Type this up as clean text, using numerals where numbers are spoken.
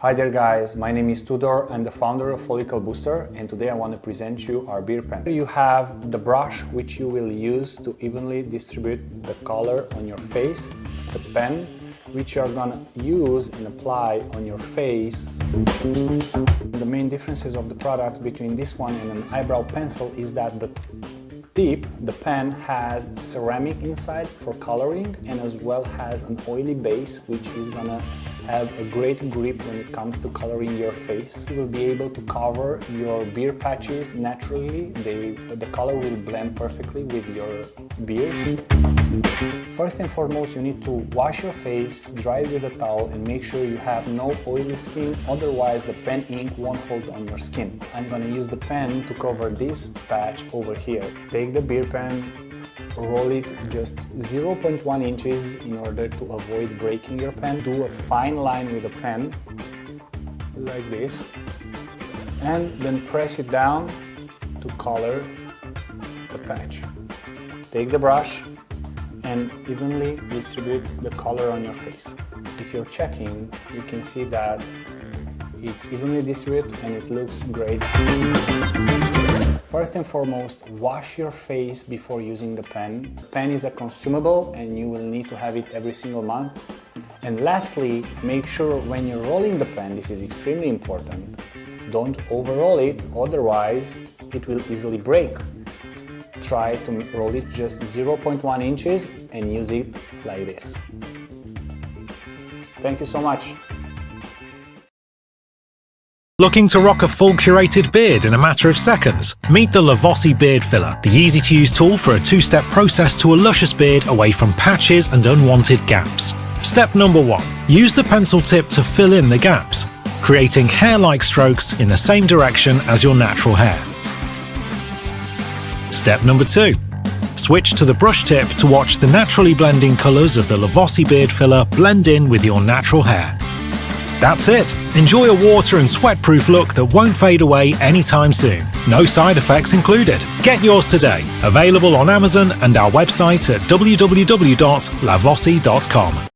Hi there guys, my name is Tudor, I'm the founder of Follicle Booster, and today I want to present you our beer pen. You have the brush which you will use to evenly distribute the color on your face, the pen which you are gonna use and apply on your face. The main differences of the products between this one and an eyebrow pencil is that the tip, the pen, has ceramic inside for coloring and as well has an oily base which is gonna have a great grip when it comes to coloring your face. You will be able to cover your beer patches naturally. The color will blend perfectly with your beer. First and foremost, you need to wash your face, dry it with a towel and make sure you have no oily skin, otherwise the pen ink won't hold on your skin. I'm gonna use the pen to cover this patch over here. Take the beer pen, roll it just 0.1 inches in order to avoid breaking your pen. Do a fine line with the pen, like this, and then press it down to color the patch. Take the brush and evenly distribute the color on your face. If you're checking, you can see that it's evenly distributed and it looks great. First and foremost, wash your face before using the pen. The pen is a consumable and you will need to have it every single month. And lastly, make sure when you're rolling the pen, this is extremely important, don't over-roll it, otherwise it will easily break. Try to roll it just 0.1 inches and use it like this. Thank you so much. Looking to rock a full curated beard in a matter of seconds? Meet the LAVOSSY Beard Filler, the easy-to-use tool for a two-step process to a luscious beard away from patches and unwanted gaps. Step number 1. Use the pencil tip to fill in the gaps, creating hair-like strokes in the same direction as your natural hair. Step number 2. Switch to the brush tip to watch the naturally blending colours of the LAVOSSY Beard Filler blend in with your natural hair. That's it! Enjoy a water and sweat-proof look that won't fade away anytime soon. No side effects included. Get yours today. Available on Amazon and our website at www.lavossy.com.